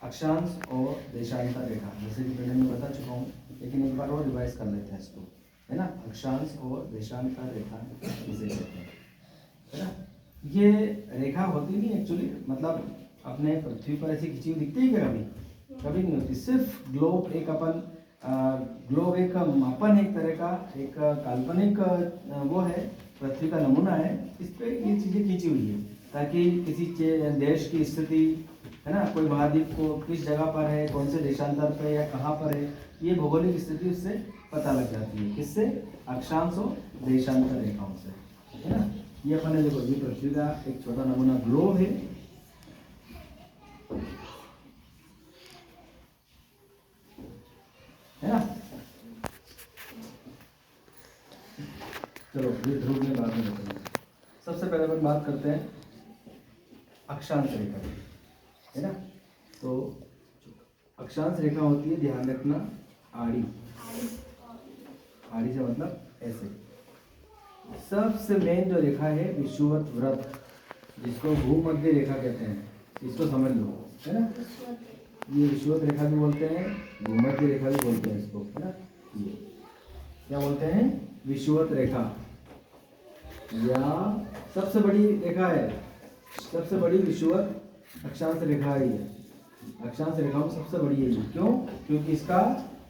अक्षांश और देशांतर रेखा, जैसे कि पहले मैं बता चुका हूँ, लेकिन एक बार और रिवाइज कर लेते हैं इसको, है ना। अक्षांश और देशांतर रेखा इसे कहते हैं, है ना। ये रेखा होती नहीं एक्चुअली, मतलब अपने पृथ्वी पर ऐसी खिंची हुई दिखती है क्या कभी? कभी नहीं होती। सिर्फ ग्लोब एक ग्लोब एक मापन है, एक तरह का एक काल्पनिक वो है, पृथ्वी का नमूना है। इस पे ये चीज़ें खींची हुई है ताकि किसी देश की स्थिति, है ना, कोई महाद्वीप को किस जगह पर है, कौन से देशांतर पे या कहाँ पर है, ये भौगोलिक स्थिति उससे पता लग जाती है। किससे? अक्षांश और देशांतर रेखाओं से, है ना। ये अपने देखो, ये पृथ्वी का एक छोटा नमूना ग्लोब है, है ना। चलो ये ध्रुव में बाद में बताएंगे। सबसे पहले अपन बात करते हैं अक्षांश रेखा, है ना। तो अक्षांश रेखा होती है, ध्यान रखना, आड़ी। आड़ी से मतलब ऐसे। सबसे मेन जो रेखा है विषुवत व्रत, जिसको भूमध्य रेखा कहते हैं, इसको समझ लो, है ना। ये विषुवत रेखा भी बोलते हैं, भूमध्य रेखा भी बोलते हैं इसको, है ना। ये क्या बोलते हैं? विषुवत रेखा, या सबसे बड़ी रेखा है, सबसे बड़ी विषुवत अक्षांश रेखा है ये। अक्षांश रेखाओं में सबसे बड़ी है ये। क्यों? क्योंकि इसका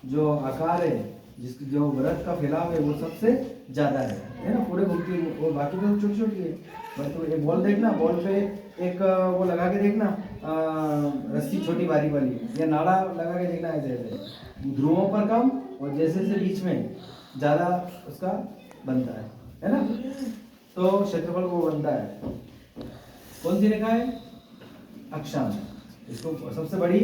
जो आकार है, जिसकी जो व्रत का फैलाव है, वो सबसे ज़्यादा है ना। पूरे घूमती है, और बाकी तो छोटी छोटी है। बस तो एक बॉल देखना, बॉल पे एक वो लगा के देखना, रस्सी छोटी बारी वाली, या नाड़ा लगा के देखना, ऐसे ऐसे ध्रुवों पर कम और जैसे जैसे बीच में ज़्यादा उसका बनता है ना। तो क्षेत्रफल वो बनता है। कौन सी रेखा है? अक्षांश। इसको सबसे बड़ी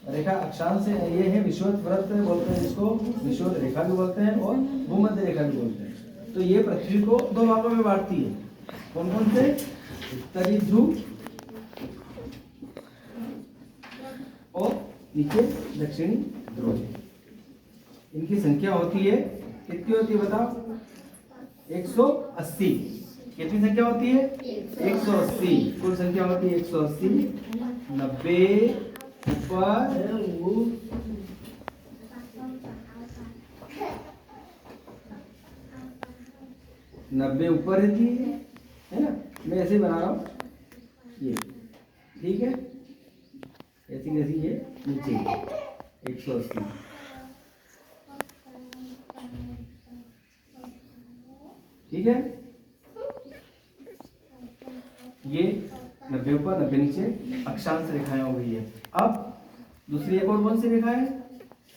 रेखा अक्षांश है, ये है विषुवत व्रत बोलते हैं इसको, विषुवत रेखा भी बोलते हैं और भूमध्य रेखा भी बोलते हैं। तो ये पृथ्वी को दो भागों में बांटती है। कौन कौन से? उत्तरी ध्रुव और नीचे दक्षिणी ध्रुव। इनकी संख्या होती है, कितनी होती है बताओ? 180। कितनी संख्या होती है? 180। कुल संख्या होती है 180। 90 ऊपर, 90 ऊपर रहती है ना। मैं ऐसे ही बना रहा हूँ ये, ठीक है। ऐसी कैसी ये नीचे 180, ठीक है। ये 90 ऊपर 90 नीचे अक्षांश रेखाएं हो गई है। अब दूसरी एक और कौन सी रेखा है?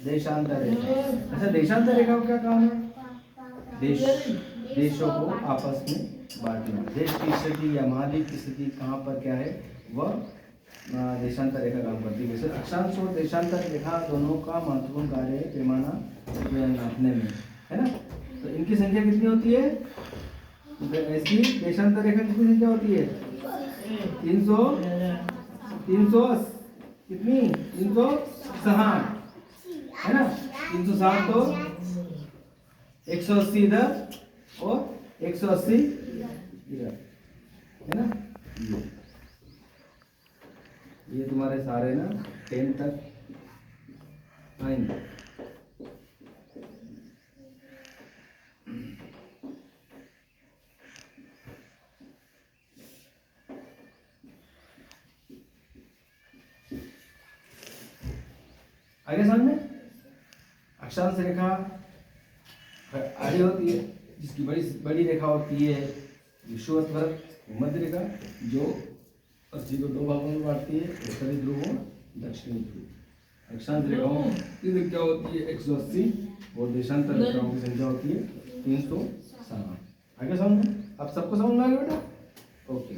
देशांतर रेखा। अच्छा, देशांतर रेखा का क्या काम है? देशों को आपस में बांटना। देश की स्थिति या महाद्वीप की स्थिति कहाँ पर क्या है, वह देशांतर रेखा काम करती है। वैसे अक्षांश और देशांतर रेखा दोनों का महत्वपूर्ण कार्य है पैमाना नापने में, है ना। तो इनकी संख्या कितनी होती है? ऐसी देशांतर रेखा कितनी संख्या होती है? 300 कितनी? 360, है ना। 360 तो 180 इधर और 180 इधर, है ना। ये तुम्हारे सारे ना 10 तक आएंगे। आगे समझ में? अक्षांश रेखा आड़ी होती है, जिसकी बड़ी बड़ी रेखा होती है विषुवत व्रत, भूमध्य रेखा, जो पृथ्वी को दो भागों में बांटती है, उत्तरी ध्रुव और दक्षिणी ध्रुव। अक्षांश रेखाओं की संख्या होती है 180 और देशांतर रेखाओं की संख्या होती है 360। आगे समझ में? अब सबको समझ में आ गया बेटा? ओके।